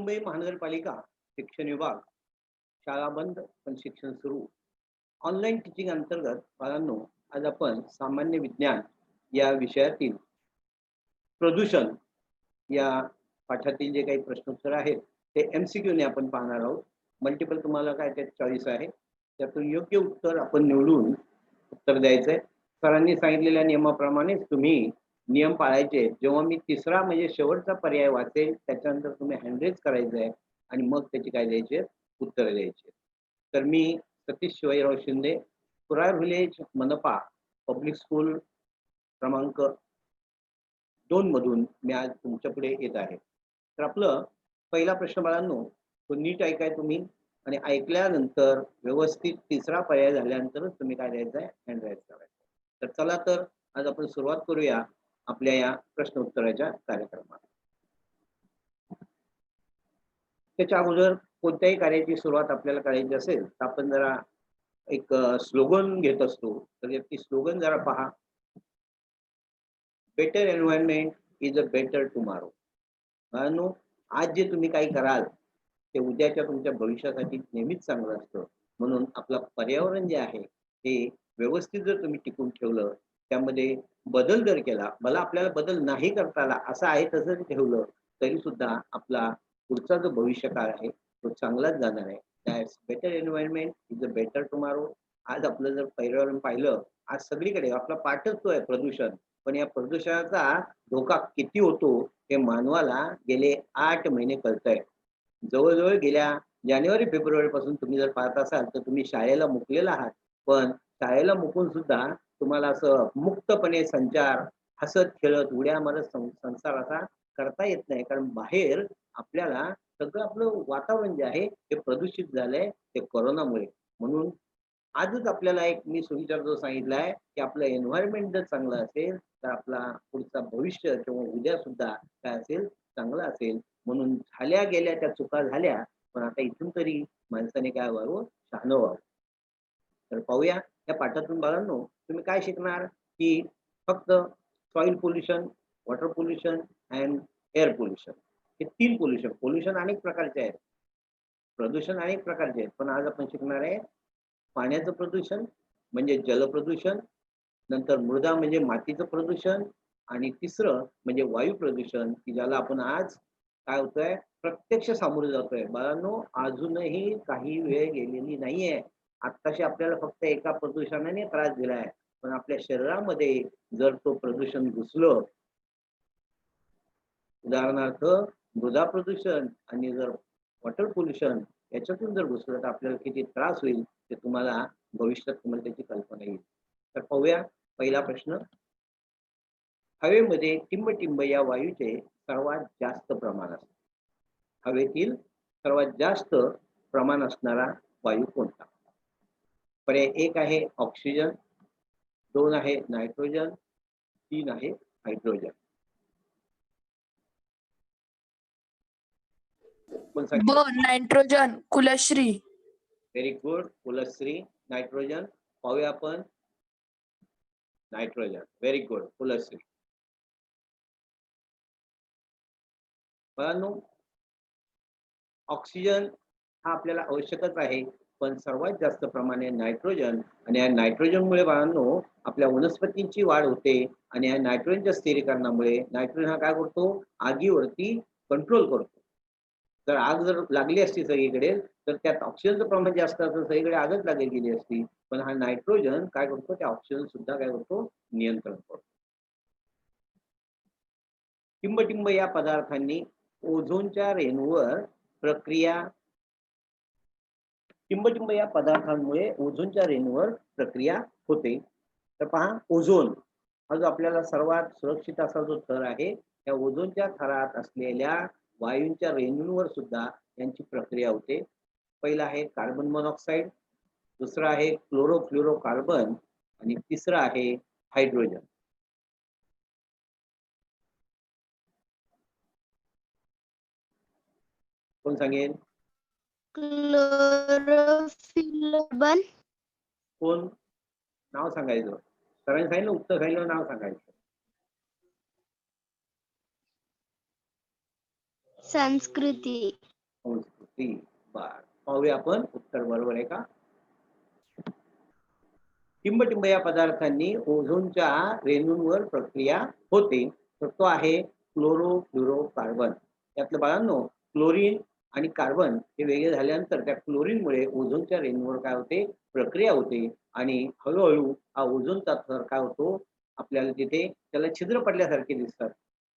मुंबई महानगरपालिका शिक्षण विभाग, शाळा बंद पण शिक्षण सुरू. ऑनलाईन टीचिंग अंतर्गत बाळांनो, आज आपण सामान्य विज्ञान या विषयातील प्रदूषण या पाठातील जे काही प्रश्नोत्तर आहेत ते MCQ ने आपण पाहणार आहोत. मल्टिपल तुम्हाला काय ते चॉईस आहे, त्यातून योग्य उत्तर आपण निवडून उत्तर द्यायचं आहे. सरांनी सांगितलेल्या नियमाप्रमाणेच तुम्ही नियम पाळायचे. जेव्हा मी तिसरा म्हणजे शेवटचा पर्याय वाचेल त्याच्यानंतर तुम्ही हँड रेज करायचं आहे आणि मग त्याची काय द्यायचे उत्तर द्यायचे. तर मी सतीश शिवाजीराव शिंदे, कुरार व्हिलेज मनपा पब्लिक स्कूल क्रमांक 2 मधून मी आज तुमच्या पुढे येत आहे. तर आपलं पहिला प्रश्न बाळांनो, तो नीट ऐकाय तुम्ही आणि ऐकल्यानंतर व्यवस्थित तिसरा पर्याय झाल्यानंतरच तुम्ही काय द्यायचं आहे, हँड राईज करायचं. तर चला तर आज आपण सुरुवात करूया आपल्या या प्रश्नोत्तराच्या कार्यक्रमात. त्याच्या अगोदर कोणत्याही कार्याची सुरुवात आपल्याला करायची असेल तर आपण जरा एक स्लोगन घेत असतो. तर ती स्लोगन जरा पहा. Better environment is a better tomorrow. मित्रांनो, आज जे तुम्ही काही कराल ते उद्याच्या तुमच्या भविष्यासाठी नेहमीच चांगलं असतं. म्हणून आपलं पर्यावरण जे आहे ते व्यवस्थित जर तुम्ही टिकून ठेवलं, त्यामध्ये बदल जर केला, मला आपल्याला बदल नाही करता आला असं आहे तसं ठेवलं तरी सुद्धा आपला पुढचा जो भविष्यकाळ आहे तो चांगलाच जाणार आहे. That's better environment is a better tomorrow. आज आपलं जर पर्यावरण पाहिलं, आज सगळीकडे आपला पाठच तो आहे प्रदूषण. पण या प्रदूषणाचा धोका किती होतो हे मानवाला गेले 8 महिने कळतंय. जवळजवळ गेल्या जानेवारी फेब्रुवारी पासून तुम्ही जर पाहत असाल तर तुम्ही शाळेला मुकलेला आहात, पण शाळेला मुकून सुद्धा तुम्हाला असं मुक्तपणे संचार, हसत खेळत उड्या मारत संसार असा करता येत नाही. कारण बाहेर आपल्याला सगळं आपलं वातावरण जे आहे ते प्रदूषित झालंय ते कोरोनामुळे. म्हणून आजच आपल्याला एक मी सुविचार जो सांगितला आहे की आपलं एन्व्हायरमेंट जर चांगलं असेल तर आपला पुढचा भविष्य किंवा उद्या सुद्धा काय असेल, चांगलं असेल. म्हणून झाल्या गेल्या त्या चुका झाल्या, पण आता इथून तरी माणसाने काय व्हावं, शहाणं व्हावं. तर पाहूया या पाठातून बाळांनो तुम्ही काय शिकणार की फक्त soil pollution, water pollution and air pollution, हे 3 पोल्युशन. पोल्युशन अनेक प्रकारचे आहेत, प्रदूषण अनेक प्रकारचे आहेत, पण आज आपण शिकणार आहे पाण्याचं प्रदूषण म्हणजे जलप्रदूषण, नंतर मृदा म्हणजे मातीचं प्रदूषण आणि तिसरं म्हणजे वायू प्रदूषण, की ज्याला आपण आज काय होतंय प्रत्यक्ष सामोरे जातोय. बाळांनो, अजूनही काही वेळ गेलेली नाहीये. आत्ताशी आपल्याला फक्त एका प्रदूषणाने त्रास दिलाय, पण आपल्या शरीरामध्ये जर तो प्रदूषण घुसलं, उदाहरणार्थ मृदा प्रदूषण आणि जर वॉटर पोल्युशन याच्यातून जर घुसलं तर आपल्याला किती त्रास होईल ते तुम्हाला भविष्यात तुम्हाला त्याची कल्पना येईल. तर पाहूया पहिला प्रश्न. हवेमध्ये टिंब या वायूचे सर्वात जास्त प्रमाण असते. हवेतील सर्वात जास्त प्रमाण असणारा वायू कोणता? पर्याय 1 आहे ऑक्सिजन, 2 आहे नायट्रोजन, 3 आहे हायड्रोजन. कोण सांगेल? Nitrogen, Kulshree. Very good, Kulshree. Nitrogen पाहूया आपण. Nitrogen, very good, Kulshree. मित्रांनो, ऑक्सिजन हा आपल्याला आवश्यकच आहे, पण सर्वात जास्त प्रमाणे नायट्रोजन. आणि या नायट्रोजनमुळे बाळांनो आपल्या वनस्पतींची वाढ होते आणि या नायट्रोजनच्या स्थिरीकरणामुळे नायट्रोजन हा काय करतो, आगीवरती कंट्रोल करतो. जर आग जर लागली असती सगळीकडे तर त्यात ऑक्सिजनचं प्रमाण जास्त असतं, सगळीकडे आगच लागली गेली असती. पण हा नायट्रोजन काय करतो, त्या ऑक्सिजन सुद्धा काय करतो, नियंत्रण करतो. टिंब या पदार्थांनी ओझोनच्या रेणूवर प्रक्रिया. टिंब या पदार्थांमुळे ओझोनच्या रेणूवर प्रक्रिया होते. तर पहा, ओझोन हा जो आपल्याला सर्वात सुरक्षित असा जो थर आहे, त्या ओझोनच्या थरात असलेल्या वायूंच्या रेणूंवर सुद्धा यांची प्रक्रिया होते. पहिला आहे कार्बन मोनॉक्साईड, दुसरा आहे क्लोरोफ्लोरोकार्बन आणि तिसरा आहे हायड्रोजन. कोण सांगेल? क्लोरोफ्लोरोकार्बन. कोण? नाव सांगायचं. सरांनी सांगितलं उत्तर सांगितलं, नाव सांगायचं. संस्कृती. संस्कृती. बर, पाहूया आपण उत्तर बरोबर आहे का. टिंबटिंब या पदार्थांनी ओझोनच्या रेणूंवर प्रक्रिया होते, तर तो आहे क्लोरोफ्लोरोकार्बन. यातलं बाळांनो, क्लोरीन आणि कार्बन हे वेगळे झाल्यानंतर त्या क्लोरीनमुळे ओझोनच्या रेणूंवर काय होते, प्रक्रिया होते आणि हळूहळू हा ओझोनचा थर काय होतो, आपल्याला तिथे त्याला छिद्र पडल्यासारखे दिसतात.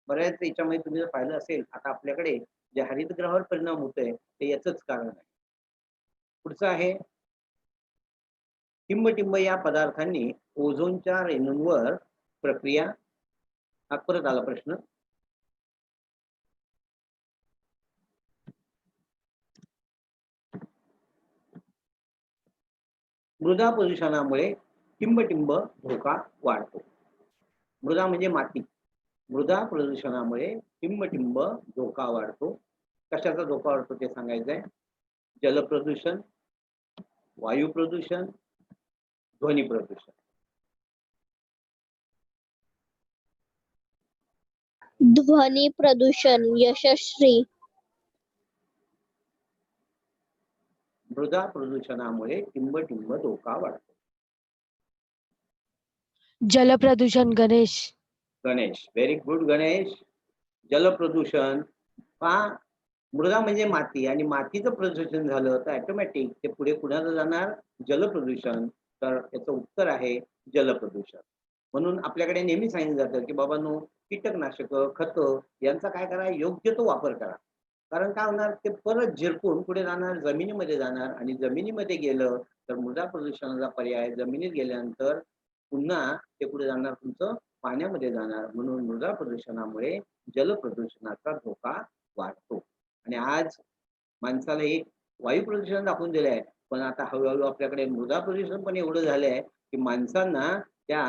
बऱ्याच याच्यामध्ये तुम्ही जर पाहिलं असेल, आता आपल्याकडे जे हरितगृहावर परिणाम होतोय ते याचंच कारण आहे. पुढचं आहे, टिंबटिंब या पदार्थांनी ओझोनच्या रेणूंवर प्रक्रिया. हा परत आला प्रश्न. मृदा प्रदूषणामुळे टिंबटिंब धोका वाढतो. मृदा म्हणजे माती. मृदा प्रदूषणामुळे टिंबटिंब धोका वाढतो. कशाचा धोका वाढतो ते सांगायचंय. जलप्रदूषण, वायू प्रदूषण, ध्वनी प्रदूषण. ध्वनी प्रदूषण. यशस्वी. मृदा प्रदूषणामुळे टिंबटिंब धोका वाढतो. जलप्रदूषण. गणेश. Ganesh, very good Ganesh. जलप्रदूषण. पहा, मृदा म्हणजे माती आणि मातीचं प्रदूषण झालं तर ऑटोमॅटिक ते पुढे कुणाला जाणार, जलप्रदूषण. तर याचं उत्तर आहे जलप्रदूषण. म्हणून आपल्याकडे नेहमी सांगितलं जातं की बाबांनो, कीटकनाशकं, खतं यांचा काय करा, योग्य तो वापर करा. कारण काय होणार, ते परत झिरपून पुढे जाणार, जमिनीमध्ये जाणार आणि जमिनीमध्ये गेलं तर मृदा प्रदूषणाचा पर्याय जमिनीत गेल्यानंतर पुन्हा ते पुढे जाणार, तुमचं पाण्यामध्ये जाणार. म्हणून मृदा प्रदूषणामुळे जलप्रदूषणाचा धोका वाढतो. आणि आज माणसाला एक वायू प्रदूषण दाखवून दिलं आहे, पण आता हळूहळू आपल्याकडे मृदा प्रदूषण पण एवढं झालं आहे की माणसांना त्या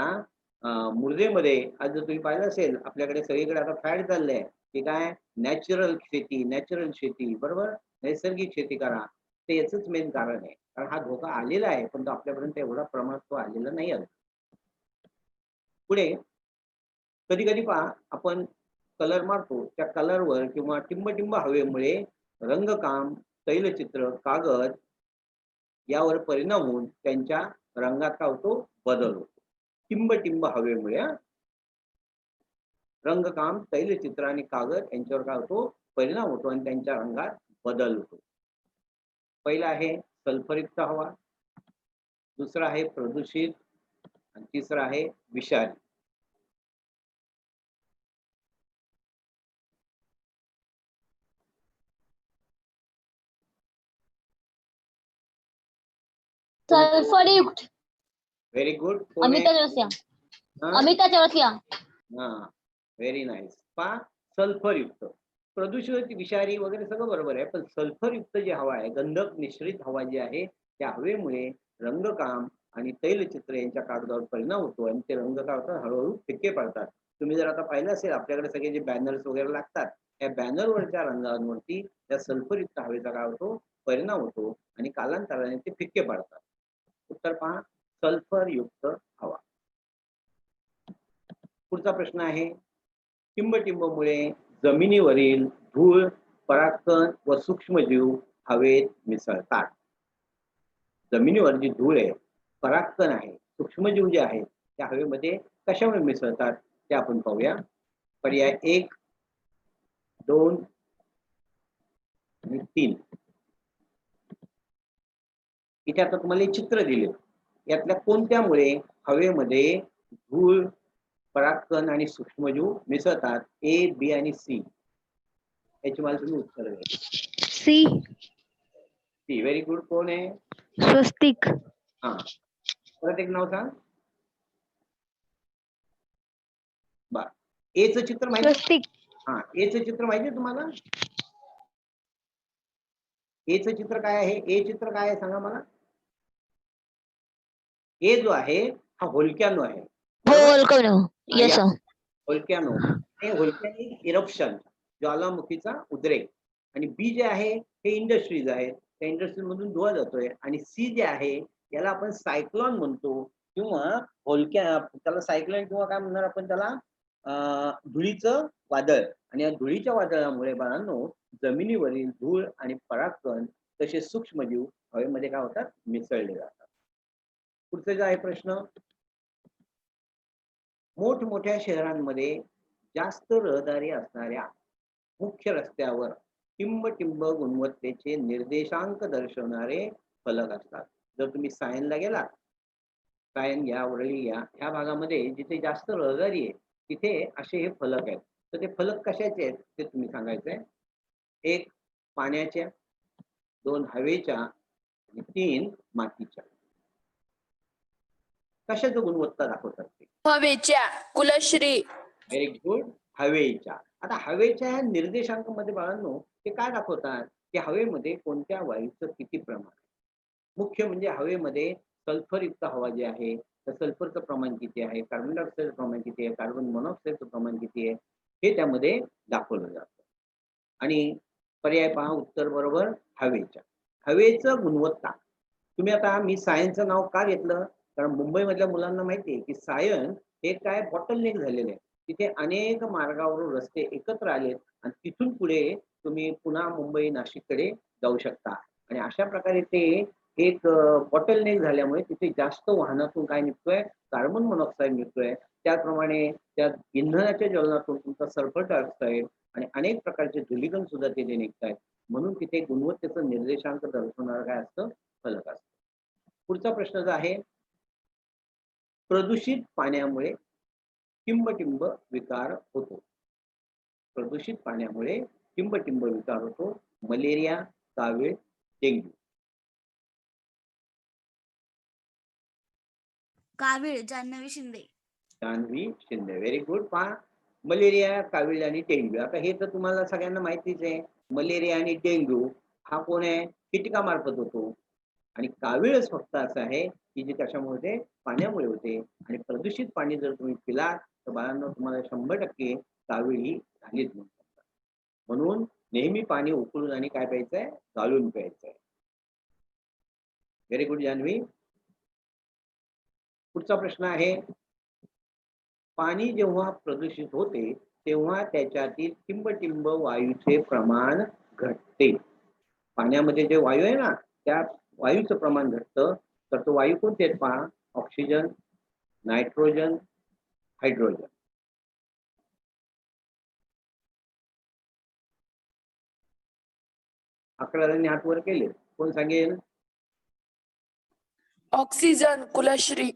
मृदेमध्ये, आज जर तुम्ही पाहिलं असेल आपल्याकडे सगळीकडे आता फॅड चाललंय की काय, नॅचरल शेती, बरोबर, नैसर्गिक शेती करा. ते याचंच मेन कारण आहे. कारण हा धोका आलेला आहे पण तो आपल्यापर्यंत एवढा प्रमाणात तो आलेला नाही आहे. पुढे कधी कधी पहा, आपण कलर मारतो, त्या कलरवर किंवा टिंबटिंब हवेमुळे रंगकाम, तैलचित्र, कागद यावर परिणाम होऊन त्यांच्या रंगात काय होतो, बदल होतो. टिंबटिंब हवेमुळे रंगकाम, तैलचित्र आणि कागद यांच्यावर काय होतो, परिणाम होतो आणि त्यांच्या रंगात बदल होतो. पहिला आहे सल्फरयुक्त हवा, दुसरा आहे प्रदूषित आणि तिसरा आहे विषारी. सल्फरयुक्त. Very good. अमिता चौरसिया. हा, अमिता चौरसिया. Very nice. पहा, सल्फरयुक्त, प्रदूषित, विषारी वगैरे सगळं बरोबर आहे, पण सल्फरयुक्त जी हवा आहे, गंधक मिश्रित हवा जी आहे, त्या हवेमुळे रंगकाम आणि तैलचित्र यांच्या कागदावर परिणाम होतो आणि ते रंग काय होतात, हळूहळू फिक्के पडतात. तुम्ही जर आता पाहिलं असेल आपल्याकडे सगळे जे बॅनर्स वगैरे लागतात, त्या बॅनरवरच्या रंगांवरती त्या सल्फरयुक्त हवेचा काय होतो, परिणाम होतो आणि कालांतराने ते फिक्के पडतात. उत्तर पहा, सल्फरयुक्त हवा. पुढचा प्रश्न आहे, टिंबटिंबमुळे जमिनीवरील धूळ, परागकण व सूक्ष्मजीव हवेत मिसळतात. जमिनीवर जी धूळ आहे, परागकण आहे, सूक्ष्मजीव जे आहेत त्या हवेमध्ये कशामुळे मिसळतात ते आपण पाहूया. पर्याय 1, 2 आणि 3. इथे आता तुम्हाला हे चित्र दिले, यातल्या कोणत्यामुळे हवेमध्ये धूळ, परागकण आणि सूक्ष्मजीव मिसळतात? ए, बी आणि सी. याची मला तुम्ही उत्तर द्या. सी. C, very good. कोण आहे? स्वस्तिक. हा, परत एक नाव सांग. बर, एचं चित्र माहिती? स्वस्तिक. हा, एचं चित्र माहिती तुम्हाला? एचं चित्र काय आहे? ए चित्र काय आहे सांगा मला. ए जो आहे हा व्होल्कॅनो आहे. यस. व्होल्कॅनो हे व्होल्कॅनिक इरप्शन, ज्वालामुखीचा उद्रेक. आणि बी जे आहे हे इंडस्ट्रीज आहे, त्या इंडस्ट्रीज मधून धुवा जातोय. आणि सी जे आहे याला आपण सायक्लॉन म्हणतो किंवा त्याला सायक्लॉन किंवा काय म्हणणार आपण त्याला, धुळीचं वादळ आणि या धुळीच्या वादळामुळे बाळांनो जमिनीवरील धूळ आणि परागकण तसे सूक्ष्मजीव हवेमध्ये काय होतात, मिसळले जातात. पुढचे जो आहे प्रश्न, मोठमोठ्या शहरांमध्ये जास्त रहदारी असणाऱ्या मुख्य रस्त्यावर टिंब गुणवत्तेचे निर्देशांक दर्शवणारे फलक असतात. जर तुम्ही सायनला गेलात, सायन या वरळी या ह्या भागामध्ये जिथे जास्त रहदारी आहे तिथे असे हे फलक आहेत. तर ते फलक कशाचे आहेत ते तुम्ही सांगायचंय. 1 पाण्याच्या, 2 हवेच्या आणि 3 मातीच्या. कशाची गुणवत्ता दाखवतात ते? हवेच्या, कुलश्री. Very good. हवेच्या. आता हवेच्या ह्या निर्देशांकामध्ये बाळांनो ते काय दाखवतात की हवेमध्ये कोणत्या वायूचं किती प्रमाण आहे. मुख्य म्हणजे हवेमध्ये सल्फरयुक्त हवा जी आहे त्या सल्फरचं प्रमाण किती आहे, कार्बन डायऑक्साईडचं प्रमाण किती आहे, कार्बन मोनॉक्साईडचं प्रमाण किती आहे हे त्यामध्ये दाखवलं जातं. आणि पर्याय पहा, उत्तर बरोबर हवेच्या. हवेचं गुणवत्ता. तुम्ही आता मी सायन्सचं नाव का घेतलं, कारण मुंबईमधल्या मुलांना माहिती आहे की सायन हे काय बॉटलनेक झालेले आहे. तिथे अनेक मार्गावरून रस्ते एकत्र आलेत आणि तिथून पुढे तुम्ही पुन्हा मुंबई नाशिककडे जाऊ शकता. आणि अशा प्रकारे ते एक बॉटलनेक झाल्यामुळे तिथे जास्त वाहनातून काय निघतोय, कार्बन मोनॉक्साईड निघतोय. त्याचप्रमाणे त्या इंधनाच्या ज्वलनातून तुमचा सल्फर डायऑक्साईड आणि अनेक प्रकारचे धूलिकण सुद्धा तिथे निघतायत. म्हणून तिथे गुणवत्तेचं निर्देशांक दर्शवणारं काय असतं, फलक असतं. पुढचा प्रश्न जो आहे, प्रदूषित पाण्यामुळे टिंब विकार होतो. प्रदूषित पाण्यामुळे टिंब विकार होतो. मलेरिया, कावीळ, डेंग्यू. कावीळ, जान्हवी शिंदे. जान्हवी शिंदे. Very good. पहा, मलेरिया, कावीळ आणि डेंग्यू. आता हे तर तुम्हाला सगळ्यांना माहितीच आहे. मलेरिया आणि डेंग्यू हा कोण आहे, कीटकामार्फत होतो. आणि कावीळच फक्त असं आहे की जे कशामुळे, पाण्यामुळे होते. आणि प्रदूषित पाणी जर तुम्ही पिलात तर बाळांनो तुम्हाला 100% कावीळ ही झालीच नाही. म्हणून नेहमी पाणी उकळून आणि काय प्यायचंय, गाळून प्यायचंय. Very good Janhvi. पुढचा प्रश्न आहे, पाणी जेव्हा प्रदूषित होते तेव्हा त्याच्यातील टिंब वायूचे प्रमाण घटते. पाण्यामध्ये जे वायू आहे ना त्या वायूचं प्रमाण घटतं. तर तो वायू कोणते आहेत पहा, ऑक्सिजन, नायट्रोजन, हायड्रोजन. अकराजणी हात वर केले, कोण सांगेल? Oxygen, Kulshree.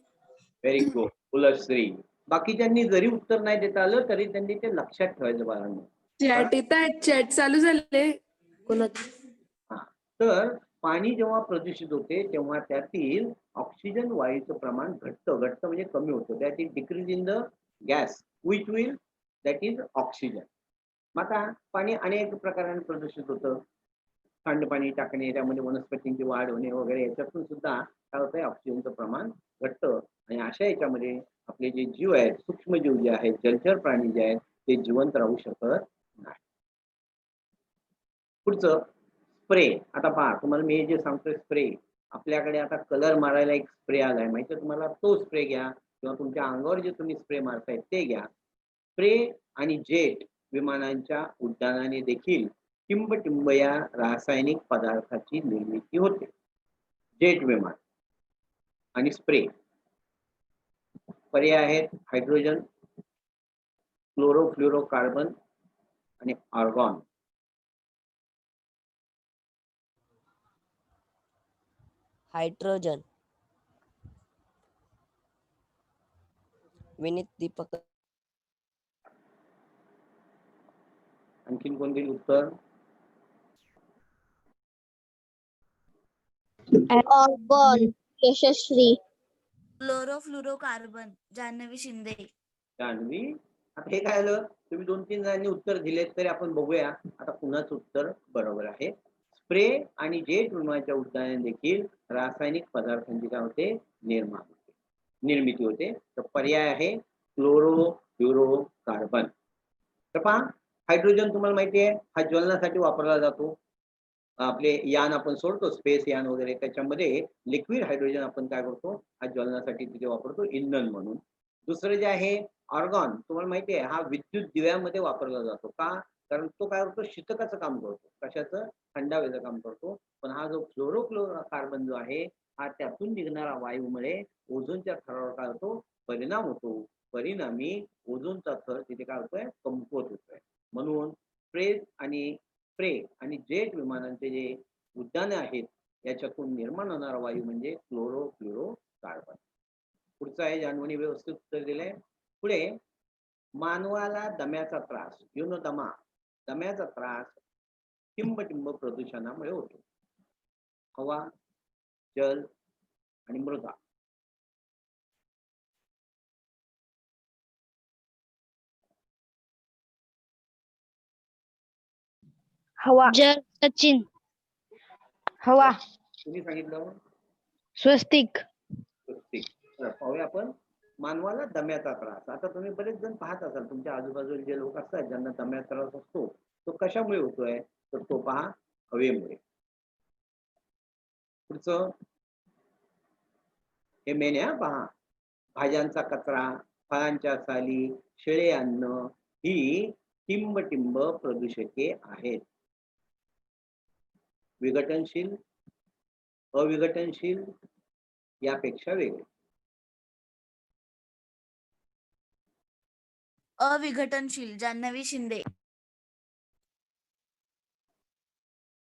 Very good, Kulshree. बाकीच्यांनी जरी उत्तर नाही देता आलं तरी त्यांनी ते लक्षात ठेवायचं बाळांनो. चॅट येत आहेत, चॅट चालू झाले कोणाचं. हा, तर पाणी जेव्हा प्रदूषित होते तेव्हा त्यातील ऑक्सिजन वायूचं प्रमाण घटतं म्हणजे कमी होतं. That is decrease in the gas which will that is oxygen. मग आता पाणी अनेक प्रकाराने प्रदूषित होतं. सांडपाणी टाकणे, त्यामध्ये वनस्पतींची वाढ होणे वगैरे याच्यातून सुद्धा काय होतंय, ऑक्सिजनचं प्रमाण घटतं. आणि अशा याच्यामध्ये आपले जे जीव आहेत, सूक्ष्मजीव जे आहेत, जलचर प्राणी जे आहेत ते जिवंत राहू शकत नाही. पुढचं स्प्रे. आता पहा, तुम्हाला मी जे सांगतोय स्प्रे, आपल्याकडे आता कलर मारायला एक स्प्रे आलाय माहिती आहे तुम्हाला. तो स्प्रे घ्या किंवा तुमच्या अंगावर जे तुम्ही स्प्रे मारताय ते घ्या. स्प्रे आणि जेट विमानांच्या उड्डाणाने देखील टिंब या रासायनिक पदार्थाची निर्मिती होते. जेट विमान आणि स्प्रे. पर्याय आहेत हायड्रोजन, क्लोरोफ्लोरोकार्बन आणि आर्गॉन. हायड्रोजन. विनीत दीपक. आणखीन कोणते उत्तर? ऑर्गॉन, यशस्वी. क्लोरोफ्लोरोकार्बन, जान्हवी शिंदे. जान्हवी. आता हे काय आलं, तुम्ही 2-3 जणांनी उत्तर दिलेत तरी आपण बघूया आता कुणाचं उत्तर बरोबर आहे. स्प्रे आणि जेट विमानाच्या उड्डाणाने देखील रासायनिक पदार्थांची काय होते, निर्मिती होते. तर पर्याय आहे क्लोरोफ्लोरोकार्बन. तर पहा, हायड्रोजन तुम्हाला माहिती आहे हा ज्वलनासाठी वापरला जातो. आपले यान आपण सोडतो, स्पेस यान वगैरे, त्याच्यामध्ये लिक्विड हायड्रोजन आपण काय करतो, हा ज्वलनासाठी तिथे वापरतो इंधन म्हणून. दुसरं जे आहे ऑर्गॉन तुम्हाला माहिती आहे हा विद्युत दिव्यामध्ये वापरला जातो का? कारण तो काय करतो शीतकाचं काम करतो, कशाचं? थंडाव्याचं काम करतो. पण हा जो फ्लोरोकार्बन जो आहे हा त्यातून निघणारा वायूमुळे ओझोनच्या थरावर काय होतो परिणाम होतो. परिणामी ओझोनचा थर तिथे काय होतोय कमकुवत होतोय. म्हणून स्प्रे आणि जेट विमानांचे जे उड्डाणे आहेत याच्यातून निर्माण होणारा वायू म्हणजे क्लोरोफ्लोरोकार्बन. पुढचं आहे जान्हवीने व्यवस्थित उत्तर दिलंय. पुढे मानवाला दम्याचा त्रास दम्याचा त्रास टिंब प्रदूषणामुळे होतो. हवा, जल आणि मृदा. हवा. जल सचिन. हवा. तुम्ही सांगितलं स्वस्तिक. स्वस्तिक. तर पाहूया आपण मानवाला दम्याचा त्रास. आता तुम्ही बरेच जण पाहत असाल तुमच्या आजूबाजूला जे लोक असतात ज्यांना दम्याचा त्रास असतो तो कशामुळे होतोय तर तो पहा हवेमुळे. पुढचं हे मेन आहे पहा. भाज्यांचा कचरा, फळांच्या साली, शिळे अन्न ही टिंब प्रदूषके आहेत. विघटनशील, अविघटनशील यापेक्षा वेगळे. अविघटनशील जान्हवी शिंदे.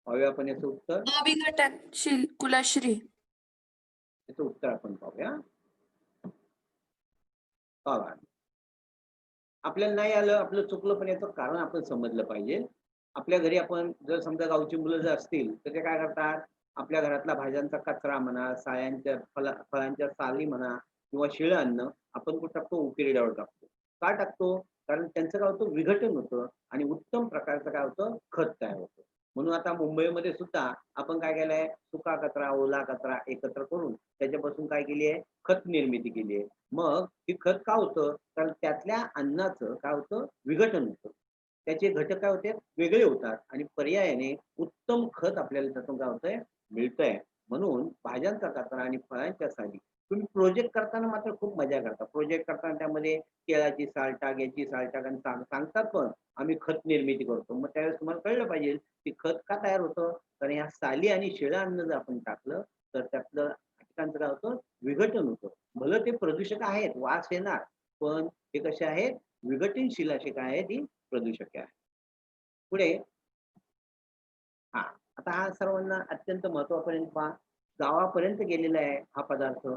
पाहूया आपण याचं उत्तर. अविघटनशील कुलश्री. याचं उत्तर आपण पाहूया. बघा आपल्याला नाही आलं आपलं चुकलं पण याचं कारण आपण समजलं पाहिजे. आपल्या घरी आपण जर समजा गावची मुलं जर असतील तर ते काय करतात आपल्या घरातला भाज्यांचा कचरा म्हणा, फळांच्या साली म्हणा किंवा शिळं अन्न आपण कुठं टाकतो उकिरड्यावर टाकतो. का टाकतो? कारण त्यांचं काय होतं विघटन होतं आणि उत्तम प्रकारचं काय होतं खत तयार होतं. म्हणून आता मुंबईमध्ये सुद्धा आपण काय केलंय सुका कचरा ओला कचरा एकत्र करून त्याच्यापासून काय केली आहे खत निर्मिती केली आहे. मग हे खत का होतं कारण त्यातल्या अन्नाचं काय होतं विघटन होतं. त्याचे घटक काय होते वेगळे होतात आणि पर्यायाने उत्तम खत आपल्याला त्यातून काय होतंय मिळतंय. म्हणून भाज्यांचा कचरा आणि फळांच्या साली तुम्ही प्रोजेक्ट करताना मात्र खूप मजा करता. प्रोजेक्ट करताना त्यामध्ये केळाची साल टाक याची साल टाक आणि सांगतात पण आम्ही खत निर्मिती करतो. मग त्यावेळेस तुम्हाला कळलं पाहिजे की खत का तयार होतं कारण ह्या साली आणि शिळं अन्न जर आपण टाकलं तर त्यातलं घटकांचं काय होतं विघटन होतं. भलं ते प्रदूषक आहेत वास येणार पण हे कसे आहेत विघटनशील असे काय आहेत ही प्रदूषके आहेत. पुढे आता हा सर्वांना अत्यंत महत्वापर्यंत पहा गावापर्यंत गेलेला आहे हा पदार्थ.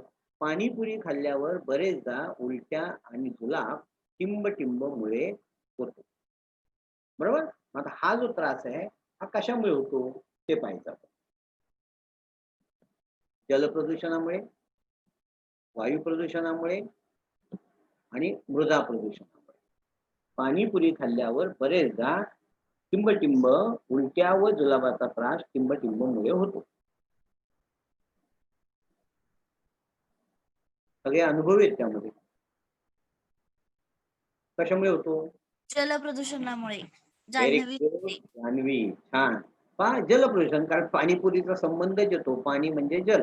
पाणीपुरी खाल्ल्यावर बरेचदा उलट्या आणि जुलाब टिंबमुळे होतो. बरोबर. आता हा जो त्रास आहे हा कशामुळे होतो ते पाहायचं आपण. जलप्रदूषणामुळे, वायू प्रदूषणामुळे आणि मृदा प्रदूषणामुळे. पाणीपुरी खाल्ल्यावर बरेचदा टिंब उलट्या व जुलाबाचा त्रास टिंबमुळे होतो. सगळे अनुभव आहेत त्यामध्ये. कशामुळे होतो? जलप्रदूषणामुळे व्हेरी जान्हवी गुड शिंदे. जान्हवी. छान. पहा जलप्रदूषण कारण पाणीपुरीचा संबंधच येतो पाणी म्हणजे जल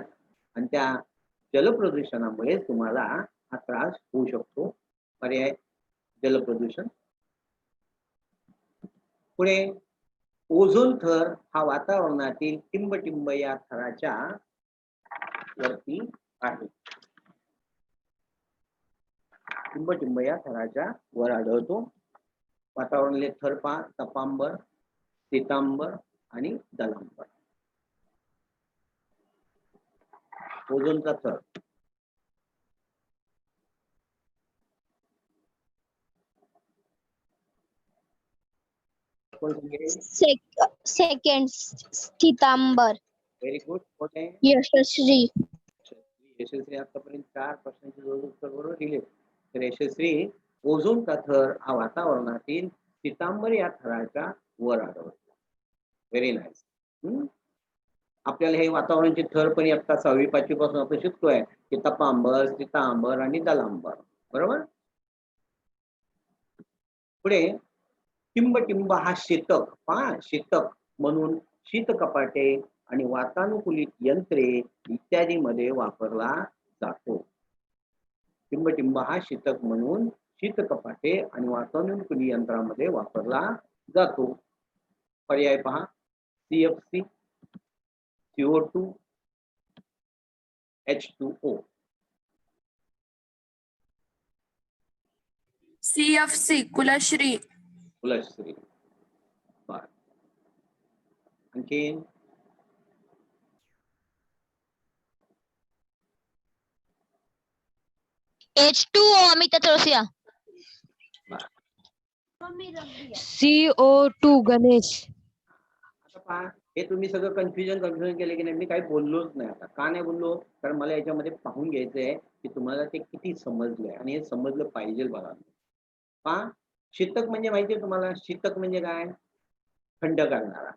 आणि त्या जलप्रदूषणामुळे तुम्हाला हा त्रास होऊ शकतो. पर्याय जलप्रदूषण. पुढे ओझोन थर हा वातावरणातील टिंब या थराच्या वरती आहे. टिंब या थराच्या वर आढळतो. वातावरणातले थर पहा तपांबर, पितांबर आणि दलांबर. ओझोनचा थर सेकंड स्थितांबर. Very good. कोण आहे? यशस्वी. यशस्वी आतापर्यंत 4 प्रश्नांची जवळ उत्तर बरोबर दिले. तर यशस्वी ओझोनचा थर हा वातावरणातील पितांबर या थराच्या वर आढळतो. Very nice. आपल्याला हे वातावरणाचे थर पण आता 6वी 5वी पासून आपण शिकतोय की तपांबर, पितांबर आणि दलांबर. बरोबर. पुढे टिंब हा शीतक पहा शीतक म्हणून शीत कपाटे आणि वातानुकूलित यंत्रे इत्यादी मध्ये वापरला जातो. टिंब हा शीतक म्हणून शीत कपाटे आणि वातानुकूलित यंत्रामध्ये वापरला जातो. पर्याय पहा, CFC, CO2, H2O. CFC कुलश्री. कुलश्री. बर, आणखीन H2O अमिता चौरसिया. CO2 गणेश. आता पहा, हे तुम्ही सगळं कन्फ्युजन केले की नाही. मी काही बोललोच नाही. आता का नाही बोललो, कारण मला याच्यामध्ये पाहून घ्यायचं आहे की तुम्हाला ते किती समजलंय आणि हे समजलं पाहिजे. बघा पहा, शीतक म्हणजे माहितीये तुम्हाला, शीतक म्हणजे काय, थंड करणारा.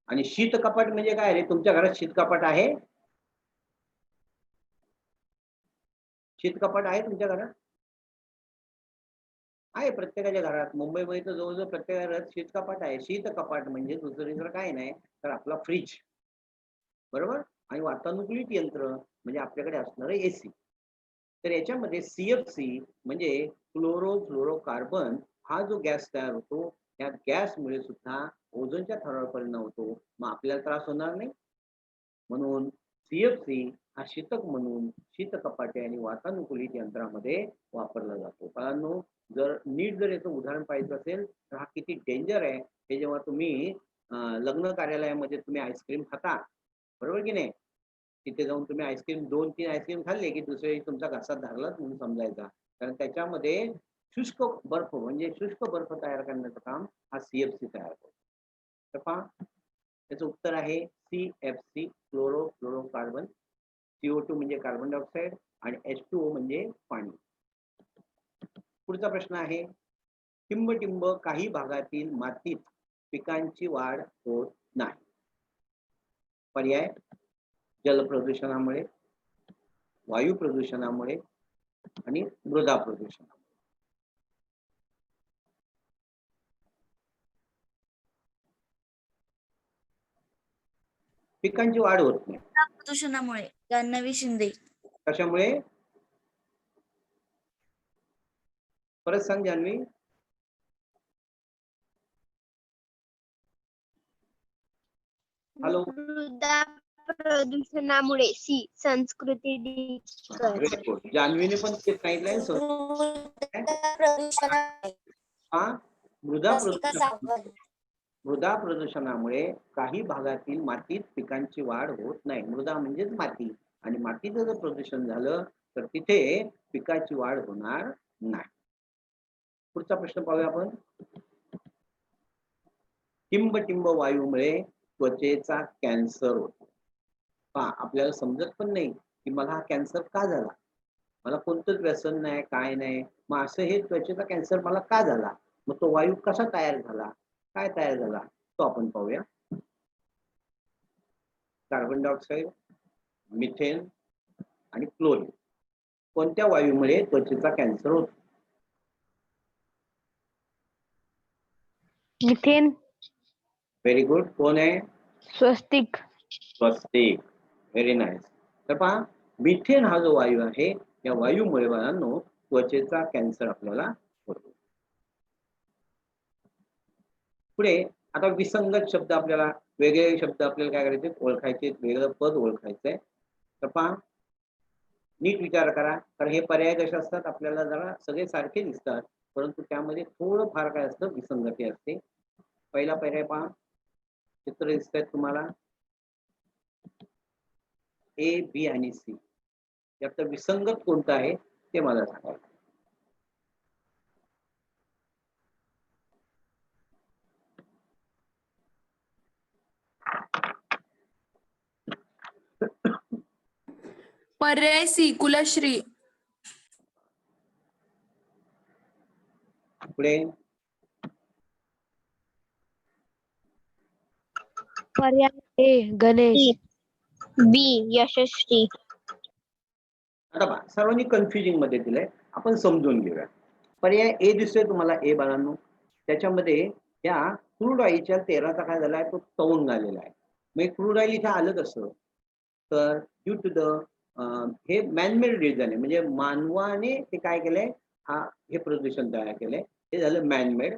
आणि शीत कपाट म्हणजे काय रे, तुमच्या घरात शीत कपाट आहे? शीत कपाट आहे तुमच्या घरात? आहे प्रत्येकाच्या घरात. मुंबईमध्ये तर जवळजवळ प्रत्येक घरात शीत कपाट आहे. शीत कपाट म्हणजे दुसरं काय नाही तर आपला फ्रीज, बरोबर. आणि वातानुकूलित यंत्र म्हणजे आपल्याकडे असणारं AC. तर याच्यामध्ये CFC म्हणजे क्लोरोफ्लोरोकार्बन हा जो गॅस तयार होतो, त्या गॅसमुळे सुद्धा ओझोनच्या थरावर परिणाम होतो. मग आपल्याला त्रास होणार नाही. म्हणून CFC हा शीतक म्हणून शीत कपाटे आणि वातानुकूलित यंत्रामध्ये वापरला जातो. कारण जर नीट जर याचं उदाहरण पाहिजे असेल तर हा किती डेंजर आहे हे जेव्हा तुम्ही लग्न कार्यालयामध्ये तुम्ही आईस्क्रीम खाता, बरोबर की नाही, तिथे जाऊन तुम्ही आईस्क्रीम 2-3 आईस्क्रीम खाल्ले की दुसऱ्या दिवशी तुमचा घसा धरलाच म्हणून समजायचा. कारण त्याच्यामध्ये शुष्क बर्फ म्हणजे शुष्क बर्फ तयार करण्याचं काम हा CFC तयार करतो. तर पहा, त्याचं उत्तर आहे CFC क्लोरोफ्लोरोकार्बन. CO2 म्हणजे कार्बन डायऑक्साईड आणि H2O म्हणजे पाणी. पुढचा प्रश्न आहे, टिंबटिंब काही भागातील मातीत पिकांची वाढ होत नाही. पर्याय, जल प्रदूषणामुळे, वायू प्रदूषणामुळे आणि मृदा प्रदूषणामुळे. पिकांची वाढ होत नाही. प्रदूषणामुळे. जान्हवी शिंदे. कशामुळे? परत सांग जान्हवी. हॅलो. मृदा प्रदूषणामुळे. सी संस्कृती व्हेरी गुड. जान्हवीने पण ते सांगितलंय. हा, मृदा प्रदूषणामुळे काही भागातील मातीत पिकांची वाढ होत नाही. मृदा म्हणजेच माती, आणि मातीचं जर प्रदूषण झालं तर तिथे पिकाची वाढ होणार नाही. पुढचा प्रश्न पाहूया आपण. टिंबटिंब वायूमुळे त्वचेचा कॅन्सर होतो. पहा, आपल्याला समजत पण नाही की मला हा कॅन्सर का झाला, मला कोणतंच व्यसन नाही, काय नाही, मग असं हे त्वचेचा कॅन्सर मला का झाला, मग तो वायू कसा तयार झाला, काय तयार झाला, तो आपण पाहूया. कार्बन डायऑक्साईड, मिथेन आणि क्लोरीन. कोणत्या वायूमुळे त्वचेचा कॅन्सर होतो? मिथेन. Very good. कोण आहे? स्वस्तिक. स्वस्तिक. Very nice. तर पहा, मिथेन हा जो वायू आहे या वायूमुळे बाळांनो त्वचेचा कॅन्सर आपल्याला होतो. पुढे आता विसंगत शब्द, आपल्याला वेगळे शब्द आपल्याला काय करायचे, ओळखायचे, वेगळं पद ओळखायचंय. तर पहा, नीट विचार करा, कारण हे पर्याय कसे असतात आपल्याला जरा सगळे सारखे दिसतात, परंतु त्यामध्ये थोडं फार काय असतं, विसंगती असते. पहिला पर्याय पहा, चित्र दिसत आहेत तुम्हाला, A, B आणि C. यात विसंगत कोणतं आहे ते मला सांगा. पर्याय C कुलश्री. पुढे पर्याय A गणेश. बी यशस्वी. आता पहा, सर्वांनी कन्फ्युजिंग मध्ये दिलंय, आपण समजून घेऊया. पर्याय A दिसतोय तुम्हाला, A बाळांनो, त्याच्यामध्ये त्या क्रूड ऑइलच्या तेलाचा काय झालाय, तो तवून झालेला आहे. मग क्रूड ऑइल इथे आलं कसं, तर ड्यू टू द हे मॅनमेड रिझन आहे, म्हणजे मानवाने ते काय केलंय, हे प्रदूषण तयार केलंय, हे झालं मॅनमेड.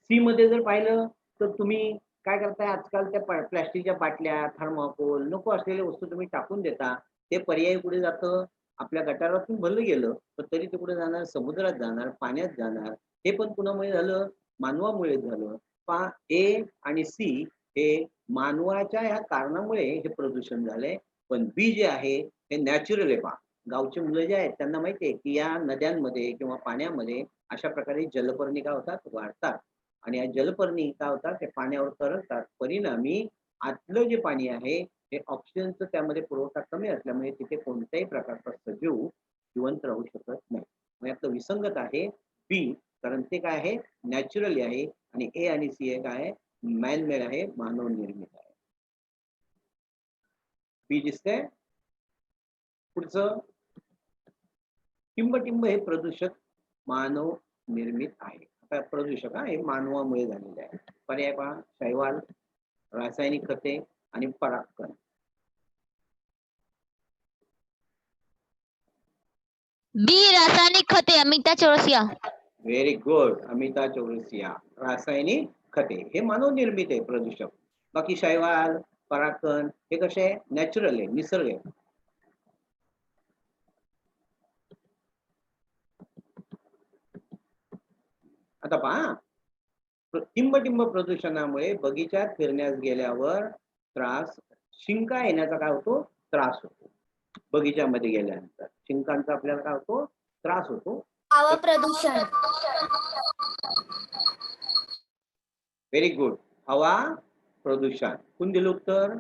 सी मध्ये जर पाहिलं तर तुम्ही काय करताय, आजकाल त्या प्लॅस्टिकच्या बाटल्या, थर्माकोल, नको असलेल्या वस्तू तुम्ही टाकून देता. ते पर्यायी कुठे जातं, आपल्या गटारातून भरलं गेलं तर तरी ते कुठे जाणार, समुद्रात जाणार, पाण्यात जाणार. हे पण कुणामुळे झालं, मानवामुळे झालं. पहा, ए आणि सी हे मानवाच्या ह्या कारणामुळे हे प्रदूषण झालंय. पण बी जे आहे हे नॅचरल आहे. पहा, गावचे मुलं जे आहेत त्यांना माहिती आहे की या नद्यांमध्ये किंवा पाण्यामध्ये अशा प्रकारे जलपर्णी काय होतात, वाढतात. आणि या जलपर्णी काय होतात, ते पाण्यावर तरंगतात. परिणामी आतलं जे पाणी आहे हे ऑक्सिजनचं त्यामध्ये पुरवठा कमी असल्यामुळे तिथे कोणत्याही प्रकारचा सजीव जिवंत राहू शकत नाही. मग यातलं विसंगत आहे बी, कारण ते काय आहे, नॅचरली आहे. आणि ए आणि सी हे काय आहे, मॅनमेड आहे, मानव निर्मित आहे. बी दिसतंय. पुढचं, टिंबटिंब हे प्रदूषक मानव निर्मित आहे. आता प्रदूषक हे मानवामुळे झालेले आहे. पर्याय पहा, शैवाल, रासायनिक खते आणि परागकण. बी रासायनिक खते, अमिता चौरसिया. Very good, Amita Chaurasia. रासायनिक खते हे मानव निर्मित आहे प्रदूषक. बाकी शैवाल, परागकण हे कसे आहे, नॅचरल आहे, निसर्ग आहे. आता पहा, टिंबटिंब प्रदूषणामुळे बगीचात फिरण्यास गेल्यावर त्रास, शिंका येण्याचा काय होतो, त्रास होतो. बगीच्यामध्ये गेल्यानंतर शिंकांचा आपल्याला काय होतो, त्रास होतो. हवा प्रदूषण. व्हेरी गुड, हवा प्रदूषण. कोण दिलं उत्तर,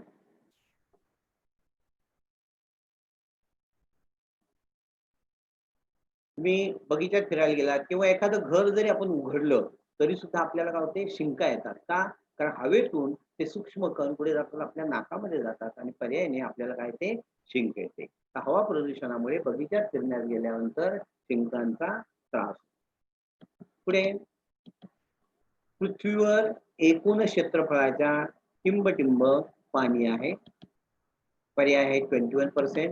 तुम्ही बगीच्यात फिरायला गेलात किंवा एखादं घर जरी आपण उघडलं तरी सुद्धा आपल्याला काय होते, शिंका येतात. का, कारण हवेतून ते सूक्ष्म कण पुढे जातात, आपल्या नाकामध्ये जातात आणि पर्यायाने आपल्याला काय ते शिंक येते. तर हवा प्रदूषणामुळे बगीच्यात फिरण्यास गेल्यानंतर शिंकांचा त्रास. पुढे, पृथ्वीवर एकूण क्षेत्रफळाच्या टिंबटिंब पाणी आहे. पर्याय आहे 21%,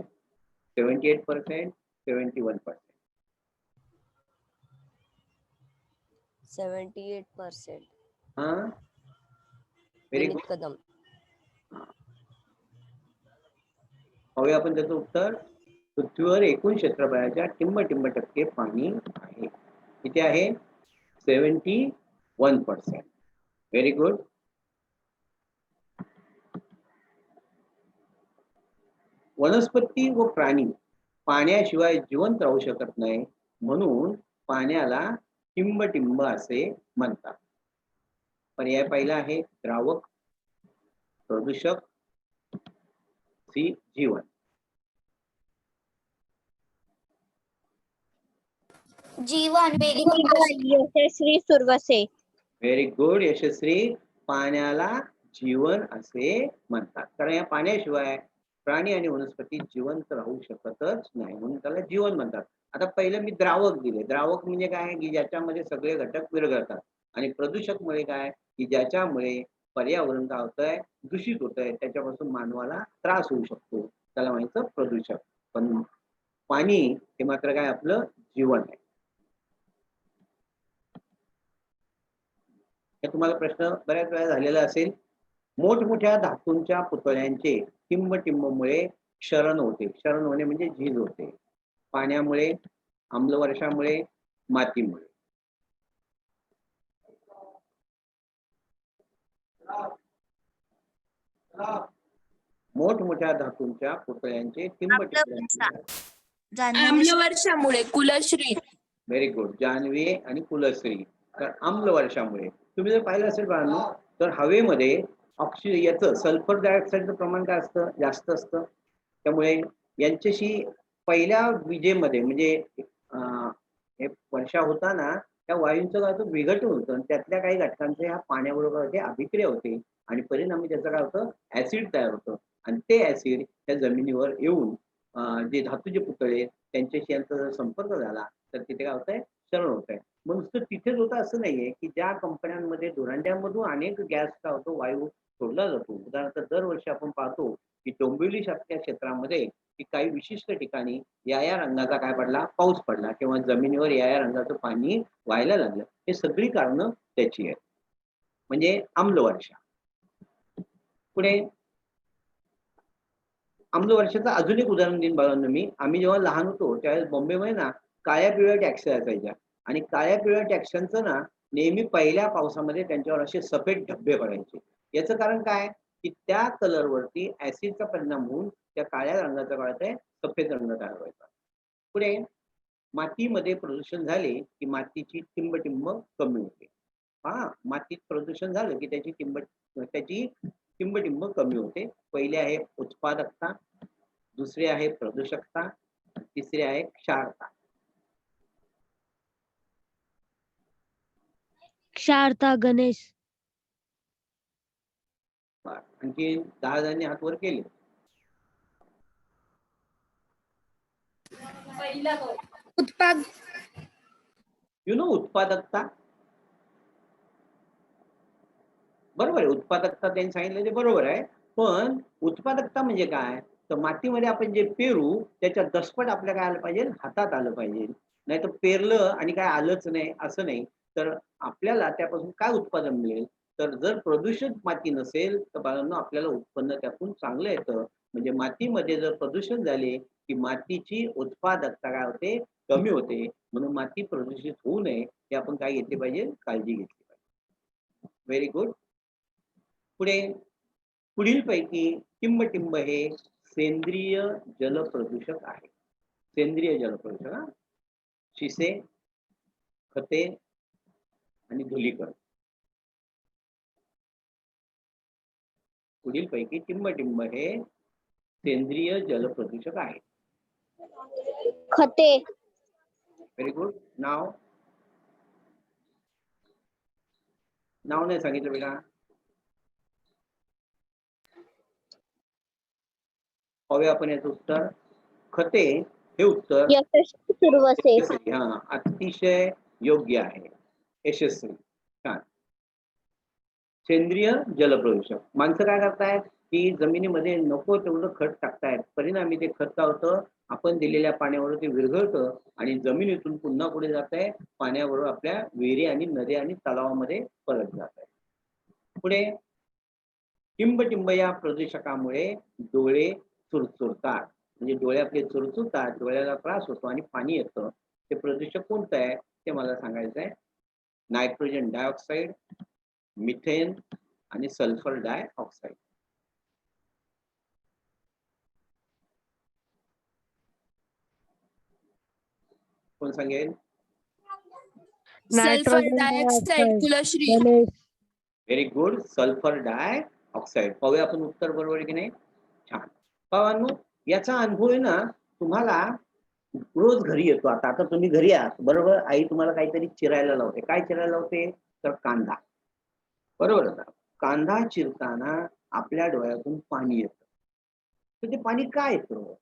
78%, 71%. 78%. हा, व्हेरी विनीत गुड. कदम. पाहूया आपण त्याचं उत्तर. पृथ्वीवर एकूण क्षेत्रफळाच्या टिंबटिंब टक्के पाणी आहे. किती आहे, 71%. Very good. वनस्पती व प्राणी पाण्याशिवाय जिवंत राहू शकत नाही, म्हणून पाण्याला टिंबटिंब असे म्हणतात. पर्याय पहिला आहे द्रावक, प्रदूषक, सी जीवन. जीवन. Very good. Yashasvi Suravase. Very good, Yashasvi. पाण्याला जीवन असे म्हणतात, कारण या पाण्याशिवाय प्राणी आणि वनस्पती जिवंत राहू शकतच नाही, म्हणून त्याला जीवन म्हणतात. आता पहिलं मी द्रावक दिले. द्रावक म्हणजे काय, की ज्याच्यामध्ये सगळे घटक विरघळतात. आणि प्रदूषक मुळे काय, की ज्याच्यामुळे पर्यावरण काय होतंय, दूषित होतंय, त्याच्यापासून मानवाला त्रास होऊ शकतो, त्याला म्हणायचं प्रदूषक. पण पाणी हे मात्र काय, आपलं जीवन आहे. हे तुम्हाला प्रश्न बऱ्याच वेळा झालेला असेल. मोठमोठ्या धातूंच्या पुतळ्यांचे टिंबटिंबमुळे क्षरण होते. क्षरण होणे म्हणजे झीज होते. पाण्यामुळे, आम्लवर्षामुळे, मातीमुळे. मोठमोठ्या धातूंच्या पुतळ्यांचे टिंबटिंब. जान्हवी. आम्लवर्षामुळे, कुलश्री. व्हेरी गुड, जान्हवी आणि कुलश्री. तर आम्लवर्षामुळे तुम्ही जर पाहिलं असेल बाळांनो, तर हवेमध्ये ऑक्सिजन, याचं सल्फर डायऑक्साईडचं प्रमाण काय असतं, जास्त असतं. त्यामुळे यांच्याशी पहिल्या विजेमध्ये म्हणजे हे वर्षा होताना त्या वायूंचं काय होतं, विघटन होतं आणि त्यातल्या काही घटकांचे ह्या पाण्याबरोबर ते अभिक्रिया होते आणि परिणामी त्याचं काय होतं, ऍसिड तयार होतं. आणि ते ऍसिड त्या जमिनीवर येऊन जे धातूचे पुतळे त्यांच्याशी यांचा जर संपर्क झाला तर तिथे काय होतंय, क्षरण होत आहे. मग नुसतं तिथेच होतं असं नाहीये की ज्या कंपन्यांमध्ये धुरांड्यामधून अनेक गॅस का होतो वायू सोडला जातो. उदाहरणार्थ दरवर्षी आपण पाहतो की डोंबिवली सारख्या क्षेत्रामध्ये की काही विशिष्ट ठिकाणी या रंगाचा काय पडला पाऊस पडला किंवा जमिनीवर या रंगाचं पाणी व्हायला लागलं. हे सगळी कारणं त्याची आहेत. म्हणजे आम्लवर्षा. पुढे आम्लवर्षाचं अजून एक उदाहरण देईन बाळांनो मी. आम्ही जेव्हा लहान होतो त्यावेळेस बॉम्बेमध्ये ना काळ्या पिवळ्या टॅक्सी असायच्या आणि काळ्या पिवळ्या टॅक्स्यांचं ना नेहमी पहिल्या पावसामध्ये त्यांच्यावर असे सफेद धब्बे पडायचे. याचं कारण काय की त्या कलरवरती ऍसिडचा परिणाम होऊन त्या काळ्या रंगाचा काय होतंय सफेद रंग तयार व्हायचा. पुढे मातीमध्ये प्रदूषण झाले की मातीची टिंबटिंब कमी होते. मातीत प्रदूषण झालं की त्याची टिंबटिंब कमी होते. पहिले आहे उत्पादकता, दुसरे आहे प्रदूषकता, तिसरे आहे क्षारता. क्षारता गणेश. आणखी 10 जणांनी हात वर केले. उत्पाद उत्पादकता. बरोबर आहे. उत्पादकता त्यांनी सांगितलं ते बरोबर आहे. पण उत्पादकता म्हणजे काय तर मातीमध्ये आपण जे पेरू त्याच्या दसपट आपल्या काय आलं पाहिजे हातात आलं पाहिजे. नाही तर पेरलं आणि काय आलंच नाही असं नाही. तर आपल्याला त्यापासून काय उत्पादन मिळेल तर जर प्रदूषित माती नसेल तर बाळांनो आपल्याला उत्पन्न त्यातून चांगलं येतं. म्हणजे मातीमध्ये जर प्रदूषण झाले की मातीची उत्पादकता काय होते कमी होते. म्हणून माती प्रदूषित होऊ नये हे आपण काय घेतले पाहिजे काळजी घेतली पाहिजे. Very good. पुढे पुढील पैकी टिंबटिंब हे सेंद्रिय जलप्रदूषक आहे. सेंद्रिय जलप्रदूषक शिसे, खते आणि धुलीकण. पुढील पैकी टिंबटिंब हे सेंद्रिय जलप्रदूषक आहे. खते. Very good. नाव नाही सांगितलं बेटा. पाहूया आपण याचं उत्तर. खते हे उत्तर यशस्वी. अतिशय योग्य आहे. यशस्वी. छान. सेंद्रिय जलप्रदूषक. माणसं काय करतायत की जमिनीमध्ये नको तेवढं खत टाकतायत. परिणामी ते खत काय होतं आपण दिलेल्या पाण्यावर ते विरघळतं आणि जमिनीतून पुन्हा पुढे जात आहे पाण्याबरोबर आपल्या विहिरी आणि नद्या आणि तलावामध्ये परत जात आहे. पुढे टिंबटिंब या प्रदूषकामुळे डोळे चुरचुरतात. म्हणजे डोळे आपले चुरचुरतात, डोळ्याला त्रास होतो आणि पाणी येतं. ते प्रदूषक कोणतं आहे ते मला सांगायचं आहे. नायट्रोजन डायऑक्साईड, मिथेन आणि सल्फर डायऑक्साईड. कोण सांगेल? Sulphur dioxide Kulshree. Ganesh. Very good. Sulphur dioxide. पाहूया आपण उत्तर बरोबर आहे की नाही. छान. पावांनो याचा अनुभव आहे ना तुम्हाला रोज घरी येतो. आता तुम्ही घरी आहात बरोबर. आई तुम्हाला काहीतरी चिरायला लावते. काय चिरायला लावते तर कांदा. बरोबर ना. कांदा चिरताना आपल्या डोळ्यातून पाणी येतं. तर ते पाणी काय येतं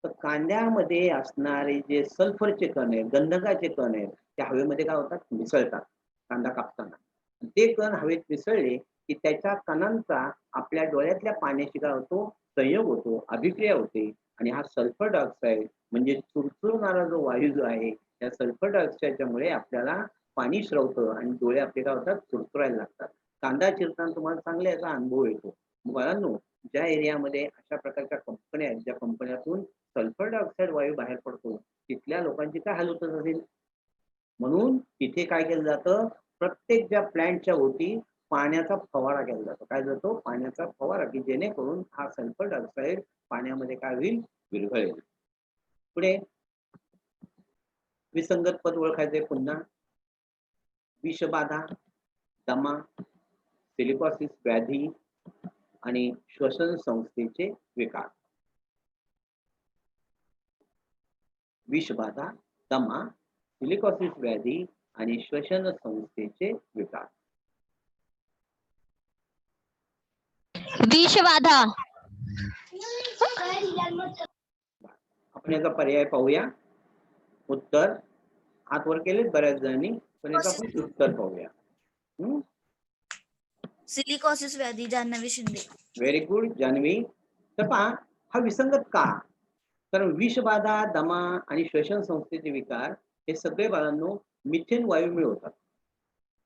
तर कांद्यामध्ये असणारे जे सल्फरचे कण आहेत गंधकाचे कण आहेत ते हवेमध्ये काय होतात मिसळतात कांदा कापताना. ते कण हवेत मिसळले की त्याच्या कणांचा आपल्या डोळ्यातल्या पाण्याशी काय होतो संयोग होतो, अभिक्रिया होते आणि हा सल्फर डायऑक्साईड म्हणजे चुरचुरणारा जो वायू जो आहे त्या सल्फर डायऑक्साईडच्या मुळे आपल्याला पाणी स्रवतं आणि डोळे आपले काय होतात चुरचुरायला लागतात. कांदा चिरताना तुम्हाला चांगला याचा अनुभव येतो. मुलांनो ज्या एरियामध्ये अशा प्रकारच्या कंपन्या आहेत ज्या कंपन्यातून सल्फर डायऑक्साईड वायू बाहेर पडतो तिथल्या लोकांची काय हाल होत असेल. म्हणून तिथे काय केलं जातं प्रत्येक ज्या प्लॅन्टच्या भोवती पाण्याचा फवारा केला जातो. काय जातो पाण्याचा फवारा की जेणेकरून हा सल्फर डायऑक्साईड पाण्यामध्ये काय होईल विरघळेल. पुढे विसंगत पद ओळखायचे पुन्हा. विषबाधा, दमा, सिलिकॉसिस व्याधी आणि श्वसन संस्थेचे विकार. विषबाधा, दमा, सिलिकॉसिस व्याधी आणि श्वसन संस्थेचे विकार. विषबाधा. आपण याचा पर्याय पाहूया. उत्तर हात वर केलेत बऱ्याच जणांनी, पण याचं आपण उत्तर पाहूया. सिलिकॉसिस व्याधी जान्हवी शिंदे. Very good Jahnavi. तर पहा हा विसंगत का? कारण विषबाधा, दमा आणि श्वसन संस्थेचे विकार हे सगळे बाळांनो मिथेन वायूमुळे होतात.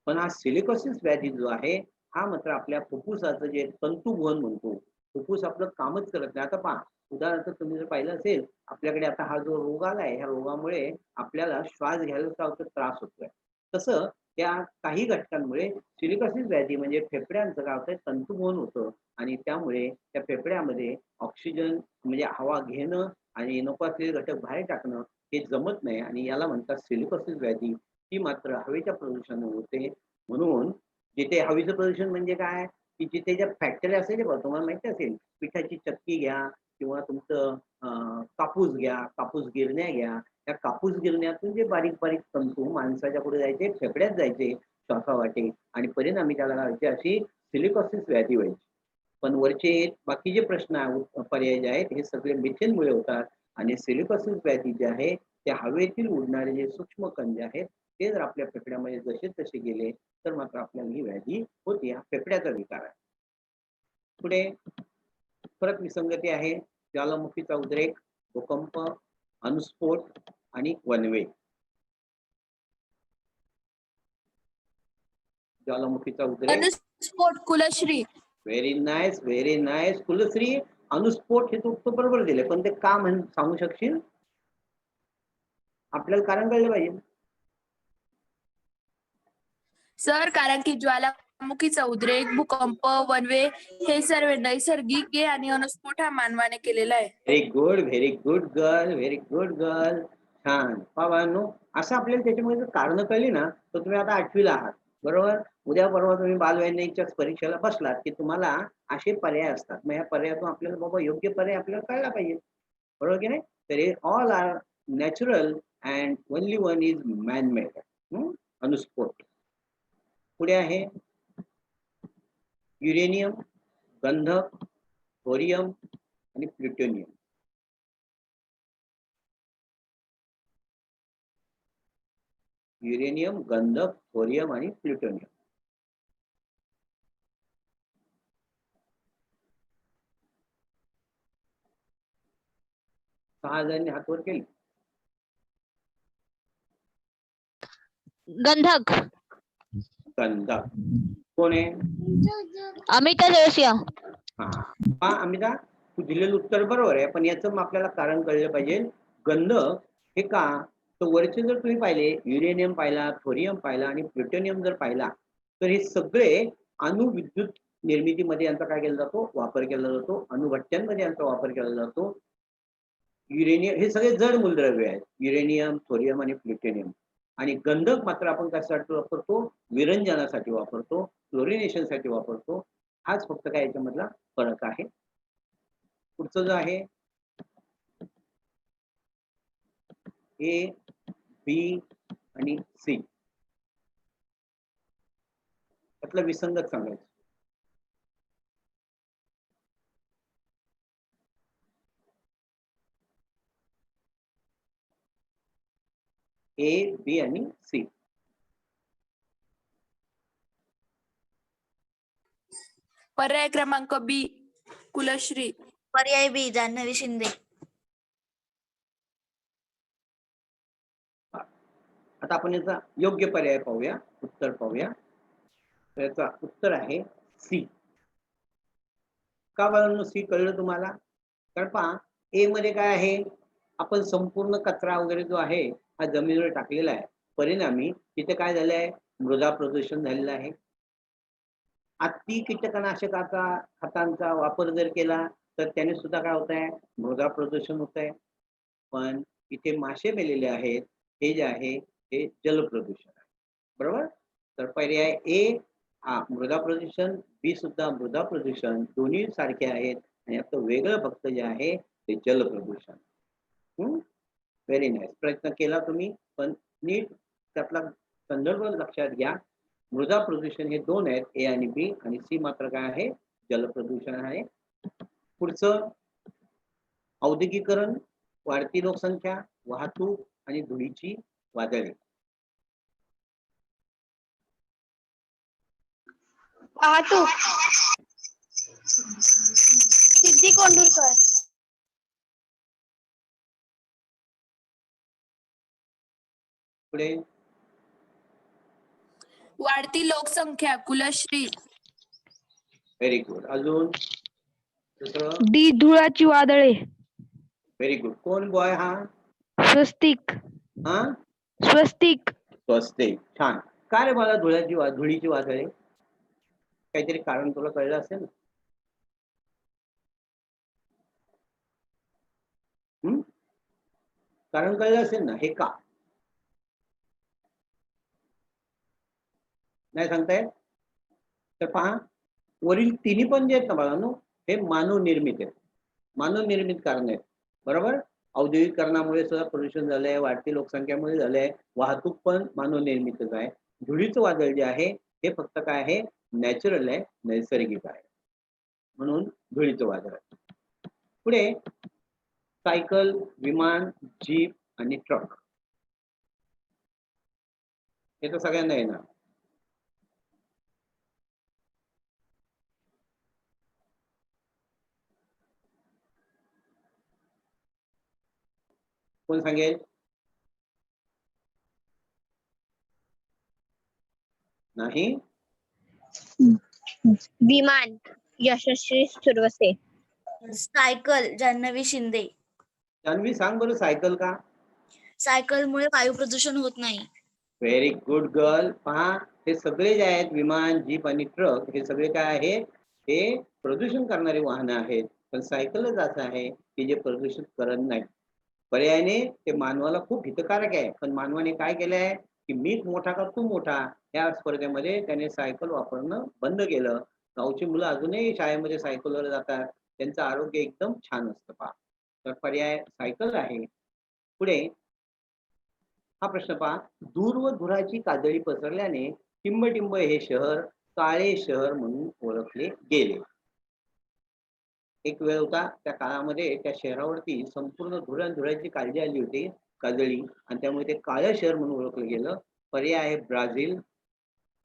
पण हा सिलिकॉसिस व्याधी जो आहे हा मात्र आपल्या फुफ्फुसाचं जे तंतुभवन म्हणतो, फुफ्फुस आपलं कामच करत नाही. आता पहा उदाहरणार्थ तुम्ही जर पाहिलं असेल, आपल्याकडे आता हा जो रोग आलाय, ह्या रोगामुळे आपल्याला श्वास घ्यायला त्रास होतोय. तसं त्या काही घटकांमुळे सिलिकॉसिस व्याधी म्हणजे फेफड्यांचं काय होतंय, तंतुभवन होतं आणि त्यामुळे त्या फेफड्यामध्ये ऑक्सिजन म्हणजे हवा घेणं आणि नको असलेले घटक बाहेर टाकणं हे जमत नाही आणि याला म्हणतात सिलिकॉसिस व्याधी. ही मात्र हवेच्या प्रदूषणामुळे होते. म्हणून जिथे हवेचं प्रदूषण म्हणजे काय, की जिथे ज्या फॅक्टरी असेल बघा, तुम्हाला माहिती असेल, पिठाची चक्की घ्या किंवा तुमचं कापूस घ्या, कापूस गिरण्या घ्या. त्या कापूस गिरण्यातून जे बारीक बारीक तंतू माणसाच्या पुढे जायचे, फेफड्यात जायचे श्वासावाटे आणि परिणामी त्याला व्हायची अशी सिलिकॉसिस व्याधी व्हायची. पण वरचे बाकी जे प्रश्न पर्याय जे आहेत हे सगळे मिथेनमुळे होतात आणि सिलिकॉसिस व्याधी जे आहे ते हवेतील उडणारे जे सूक्ष्म कण जे आहेत ते जर आपल्या फेफड्यामध्ये जसे तसे गेले तर मात्र आपल्याला ही व्याधी होती. हा फेफड्याचा विकार आहे. पुढे परत विसंगती आहे. ज्वालामुखीचा उद्रेक, भूकंप, अनुस्फोट आणि वनवे. ज्वालामुखीचा उद्रेक, अनुस्फोट Kulshree. Very nice, very nice Kulshree. अनुस्फोट हे तू बरोबर दिले, पण ते का सांगू शकशील? आपल्याला कारण कळलं पाहिजे. सर कारण की ज्वालामुखीचा उद्रेक, भूकंप, वनवे हे सर्व नैसर्गिक आहे आणि अनुस्फोट हा मानवाने केलेला आहे. Very good, very good girl, very good girl. छान. पावांनो असं आपल्याला त्याच्यामध्ये जर कारण कळली ना तर तुम्ही आता 8वीला आहात बरोबर. उद्या परवा तुम्ही बालवैज्ञानिकच्या परीक्षेला बसलात की तुम्हाला असे पर्याय असतात. मग या पर्यायातून आपल्याला बाबा योग्य पर्याय आपल्याला कळला पाहिजे, बरोबर की नाही. तर all are natural and only one is man made. अनुस्फोट. पुढे आहे युरेनियम, गंधक, थोरियम आणि प्लुटोनियम. युरेनियम, गंधक, थोरियम आणि प्लुटोनियम. सहा जणांनी हात वर केले. गंधक. गंधक कोण आहे? अमिता जोशिया. हा अमिता तू दिलेलं उत्तर बरोबर आहे, पण याचं आपल्याला कारण कळलं पाहिजे. गंधक हे का, तर वरचे जर तुम्ही पाहिले युरेनियम पाहिला, थोरियम पाहिला आणि प्लुटोनियम जर पाहिला तर हे सगळे अणुविद्युत निर्मितीमध्ये यांचा काय केला जातो, वापर केला जातो. अणुभट्ट्यांमध्ये यांचा वापर केला जातो. युरेनियम हे सगळे जड मूलद्रव्य आहेत, युरेनियम, थोरियम आणि प्लुटोनियम. आणि गंधक मात्र आपण कशासाठी वापरतो, विरंजनासाठी वापरतो, क्लोरिनेशन साठी वापरतो. हाच फक्त काय याच्यामधला फरक आहे. पुढचं जो आहे ए, बी आणि सी यातलं विसंगत सांगायचं. ए, बी आणि सी. पर्याय क्रमांक बी कुलश्री. पर्याय बी जान्हवी शिंदे. आता आपण याचा योग्य पर्याय पाहूया, उत्तर पाहूया. याचा उत्तर आहे सी. का बरं सी कळलं तुम्हाला? कारण पहा ए मध्ये काय आहे, आपण संपूर्ण कचरा वगैरे जो आहे हा जमिनीवर टाकलेला आहे. परिणामी तिथे काय झालंय, मृदा प्रदूषण झालेलं आहे. अति कीटकनाशकाचा खतांचा वापर जर केला तर त्याने सुद्धा काय होत आहे, मृदा प्रदूषण होत आहे. पण इथे मासे मेलेले आहेत हे जे आहे हे जल प्रदूषण आहे, बरोबर. तर पर्याय ए हा मृदा प्रदूषण, बी सुद्धा मृदा प्रदूषण, दोन्ही सारखे आहेत आणि आता वेगळं फक्त जे आहे ते जल प्रदूषण. Very nice. प्रयत्न केला तुम्ही, पण नीट त्यातला संदर्भ लक्षात घ्या. मृदा प्रदूषण हे दोन आहेत, ए आणि बी, आणि सी मात्र काय आहे, जल प्रदूषण आहे. पुढचं औद्योगिकरण, वाढती लोकसंख्या, वाहतूक आणि धुळीची वादळे. वाहतूक सिद्धी कोंडूरकर. पुढे वाढती लोकसंख्या कुलश्री. Very good. अजून दुसरं. डी धुळाची वादळे. Very good. कोण बॉय हा? स्वस्तिक. हा, स्वस्तिक. स्वस्तिक. छान. काय रे मला धुळीची वादळे? काहीतरी कारण तुला कळलं असेल ना? कारण कळलं असेल ना, हे का नाही सांगतायत? तर पहा, वरील तिन्ही पण जे आहेत ना बाळांनो, हे मानव निर्मित आहेत. मानव निर्मित कारण आहेत, बरोबर. औद्योगिकरणामुळे सुद्धा प्रदूषण झालंय, वाढती लोकसंख्येमुळे झालंय, वाहतूक पण मानव निर्मितच आहे. धुळीचं वादळ जे आहे हे फक्त काय आहे, नॅचरल आहे, नैसर्गिक आहे, म्हणून धुळीचं वादळ आहे. पुढे सायकल, विमान, जीप आणि ट्रक. हे तर सगळ्यांना येणार. कोण सांगेल? नाही. विमान यशस्वी सुरवसे. सायकल जान्हवी शिंदे. जान्हवी सांग बरं, सायकल का? सायकलमुळे वायू प्रदूषण होत नाही. Very good girl. पहा, हे सगळे जे आहेत, विमान, जीप आणि ट्रक, हे सगळे काय आहेत, हे प्रदूषण करणारी वाहनं आहेत. पण सायकलच असं आहे की जे प्रदूषण करत नाही. पर्यायाने ते मानवाला खूप हितकारक आहे, पण मानवाने काय केलं आहे की मीच मोठा का तू मोठा या स्पर्धेमध्ये त्याने सायकल वापरणं बंद केलं. गावची मुलं अजूनही शाळेमध्ये सायकलवर जातात, त्यांचं आरोग्य एकदम छान असतं. पहा, तर पर्याय सायकल आहे. पुढे हा प्रश्न पहा, दूर व धुराची काजळी पसरल्याने टिंबटिंब हे शहर काळे शहर म्हणून ओळखले गेले. एक वेळ होता, त्या काळामध्ये त्या शहरावरती संपूर्ण धुराची काळजी आली होती, काजळी, आणि त्यामुळे ते काळं शहर म्हणून ओळखलं गेलं. पर्याय आहे ब्राझील,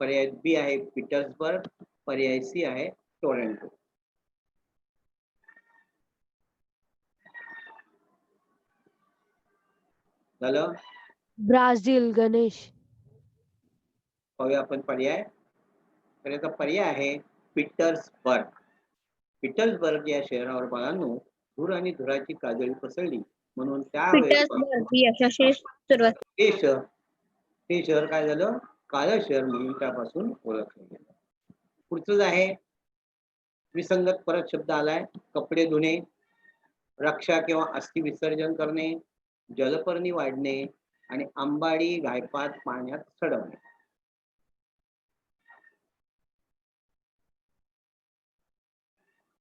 पर्याय बी आहे पीटर्सबर्ग, पर्याय सी आहे टोरंटो. झालं. ब्राझील गणेश. पाहूया आपण पर्याय. तर याचा पर्याय आहे पीटर्सबर्ग. पीटर्सबर्ग या शहरावर बाळांनो धूर आणि धुराची काजळी पसरली, म्हणून पीटर्सबर्ग यशस्वी सुरवसे. ते शहर काय झालं, काळं शहर म्हणून त्यापासून ओळखलं गेलं. पुढचं आहे विसंगत, परत शब्द आलाय. कपडे धुणे, रक्षा किंवा अस्थि विसर्जन करणे, जलपर्णी वाढणे आणि आंबाडी घायपात पाण्यात सडवणे.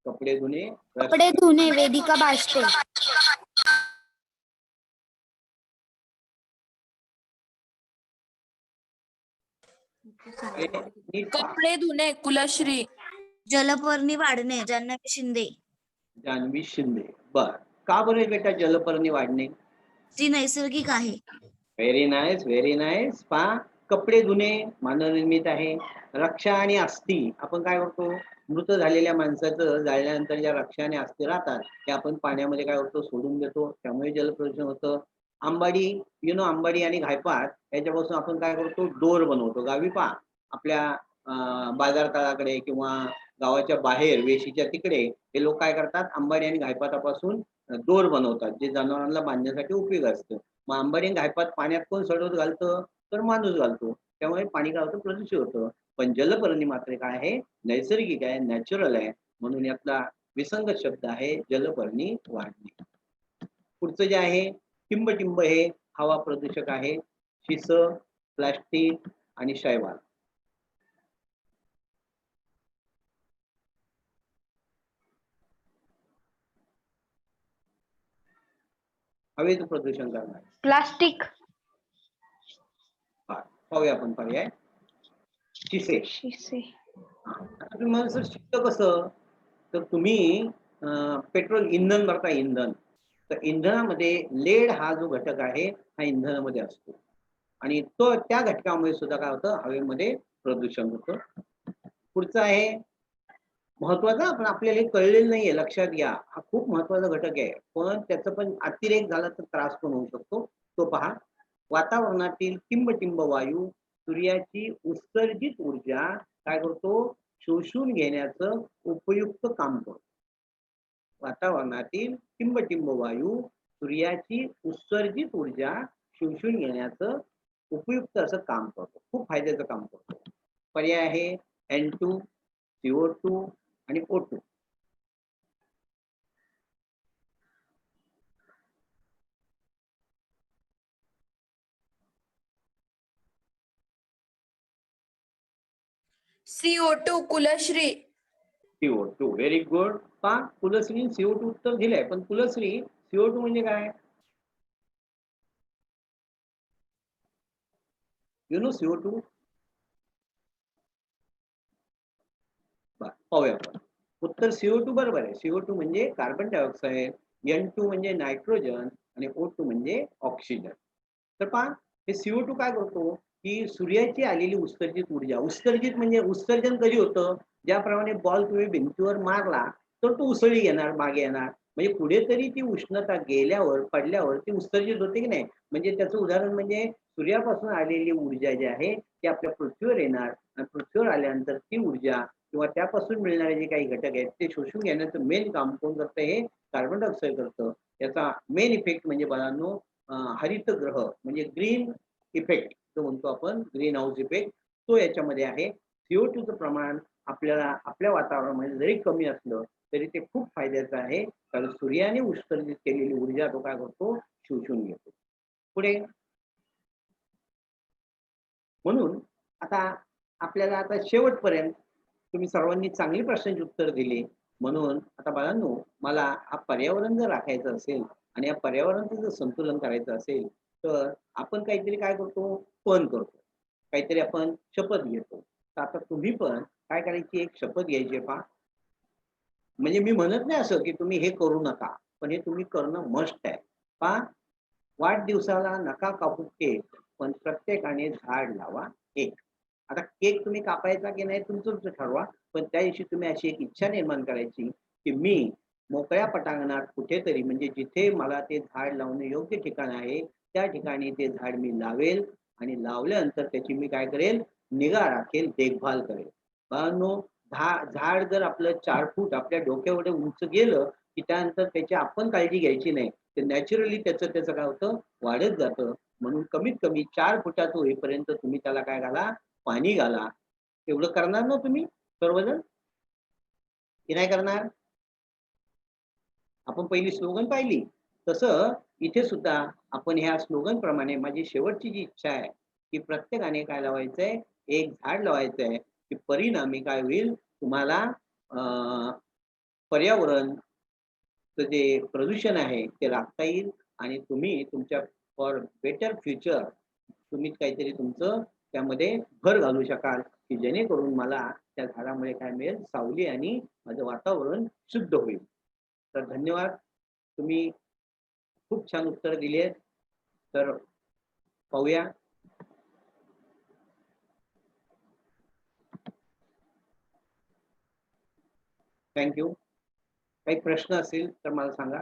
कपडे धुणे, वेदिका बाष्टे. कपडे धुणे कुलश्री. जलपर्णी वाढणे जान्हवी शिंदे. जान्हवी शिंदे. बर, का बरं बेटा जलपर्णी वाढणे? ती नैसर्गिक आहे. Very nice, very nice. पहा, कपडे धुणे मानवनिर्मित आहे. रक्षा आणि अस्थि, आपण काय करतो, मृत झालेल्या माणसाचं जाळल्यानंतर ज्या रक्षा आणि अस्थि राहतात ते आपण पाण्यामध्ये काय करतो, सोडून देतो, त्यामुळे जलप्रदूषण होतं. आंबाडी, आंबाडी आणि घायपात याच्यापासून आपण काय करतो, दोर बनवतो. गावी पहा, आपल्या बाजार तळाकडे किंवा गावाच्या बाहेर वेशीच्या तिकडे हे लोक काय करतात, आंबाडी आणि घायपातापासून दोर बनवतात, जे जनावरांना बांधण्यासाठी उपयोग असतं. मग आंबाडी आणि घायपात पाण्यात कोण सडवत घालतं, तर माणूस घालतो, त्यामुळे पाणी काय होतं, प्रदूषित होतं. पण जलपर्णी मात्र काय आहे, नैसर्गिक आहे, नॅचरल आहे, म्हणून यातला विसंगत शब्द आहे जलपर्णी वाढणे. पुढचं जे आहे टिंबटिंब हे हवा प्रदूषक आहे. शिस, प्लास्टिक आणि शैवाल. हवेचं प्रदूषण करणार. प्लास्टिक. पाहूया आपण पर्याय. शिसे. तुम्ही म्हणा सर शिकतं कसं, तर तुम्ही पेट्रोल इंधन भरता, इंधन, तर इंधनामध्ये लेड हा जो घटक आहे हा इंधनामध्ये असतो आणि तो त्या घटकामुळे सुद्धा काय होतं, हवेमध्ये प्रदूषण होतं. पुढचा आहे महत्वाचा, पण आपल्याला हे कळलेलं नाहीये, लक्षात घ्या. हा खूप महत्वाचा घटक आहे, पण त्याचा पण अतिरेक झाला तर त्रास पण होऊ शकतो. तो पहा, वातावरणातील टिंबटिंब वायू सूर्याची उत्सर्जित ऊर्जा काय करतो, शोषून घेण्याचं उपयुक्त काम करतो. वातावरणातील टिंबटिंब वायू सूर्याची उत्सर्जित ऊर्जा शोषून घेण्याचं उपयुक्त असं काम करतो, खूप फायद्याचं काम करतो. पर्याय आहे N2, CO2 आणि O2. CO2 कुलश्री. CO2 very good. पहा, कुलश्री CO2 उत्तर दिलंय, पण कुलश्री CO2 म्हणजे काय? You know CO2? पाहूया आपण. उत्तर CO2 बरोबर आहे. CO2 म्हणजे कार्बन डायऑक्साइड, N2 म्हणजे नायट्रोजन आणि O2 म्हणजे ऑक्सिजन. तर पहा, हे CO2 काय करतो, की सूर्याची आलेली उत्सर्जित ऊर्जा, उत्सर्जित म्हणजे उत्सर्जन कधी होतं, ज्याप्रमाणे बॉल तुम्ही भिंतीवर मारला तर तो उसळी घेणार, मागे येणार, म्हणजे कुठेतरी ती उष्णता गेल्यावर पडल्यावर ती उत्सर्जित होते की नाही. म्हणजे त्याचं उदाहरण म्हणजे सूर्यापासून आलेली ऊर्जा जी आहे ती आपल्या पृथ्वीवर येणार आणि पृथ्वीवर आल्यानंतर ती ऊर्जा किंवा त्यापासून मिळणारे जे काही घटक आहेत ते शोषून घेण्याचं मेन काम कोण करतं, हे कार्बन डायऑक्साइड करतं. याचा मेन इफेक्ट म्हणजे बाळांनो हरितगृह म्हणजे ग्रीन इफेक्ट जो म्हणतो आपण, ग्रीन हाऊस इफेक्ट, तो याच्यामध्ये आहे. CO2चं प्रमाण आपल्याला आपल्या वातावरणामध्ये जरी कमी असलं तरी ते खूप फायद्याचं आहे, कारण सूर्याने उत्सर्जित केलेली ऊर्जा तो काय करतो, शोषून घेतो. पुढे म्हणून आता आपल्याला आता शेवटपर्यंत तुम्ही सर्वांनी चांगली प्रश्नांची उत्तर दिली. म्हणून आता बाळांनो, मला हा पर्यावरण जर राखायचं असेल आणि या पर्यावरणाचं जर संतुलन करायचं असेल तर आपण काहीतरी काय करतो, पण करतो, काहीतरी आपण शपथ घेतो. तर आता तुम्ही पण काय करायची, एक शपथ घ्यायची पहा. म्हणजे मी म्हणत नाही असं की तुम्ही हे करू नका, पण हे तुम्ही करणं मस्ट आहे. पहा, वाढदिवसाला नका कापू केक, पण प्रत्येकाने झाड लावा एक. आता केक तुम्ही कापायचा की नाही तुमचं ठरवा, पण त्या दिवशी तुम्ही अशी एक इच्छा निर्माण करायची की मी मोकळ्या पटांगणात कुठेतरी, म्हणजे जिथे मला ते झाड लावणं योग्य ठिकाण आहे त्या ठिकाणी ते झाड मी लावेल आणि लावल्यानंतर त्याची मी काय करेल, निगा राखेल, देखभाल करेल. बाळांनो, झाड जर आपलं 4 फूट आपल्या डोक्याएवढं उंच गेलं की त्यानंतर त्याची आपण काळजी घ्यायची नाही, तर नॅचरली त्याचं काय होतं, वाढत जातं. म्हणून कमीत कमी 4 फुटाचं होईपर्यंत तुम्ही त्याला काय घाला, पाणी घाला. एवढं करणार ना तुम्ही सर्वजण, की नाही करणार? आपण पहिली स्लोगन पाहिली, तसं इथे सुद्धा आपण ह्या स्लोगन प्रमाणे माझी शेवटची जी इच्छा आहे की प्रत्येकाने काय लावायचंय, एक झाड लावायचंय, की परिणामी काय होईल, तुम्हाला पर्यावरणचं जे प्रदूषण आहे ते राखता येईल आणि तुम्ही तुमच्या फॉर बेटर फ्युचर तुम्ही काहीतरी तुमचं त्यामध्ये भर घालू शकाल, की जेणेकरून मला त्या झाडामुळे काय मिळेल, सावली आणि माझं वातावरण शुद्ध होईल. तर धन्यवाद, तुम्ही खूप छान उत्तर दिली आहेत. तर पाहूया. थँक्यू. काही प्रश्न असेल तर मला सांगा.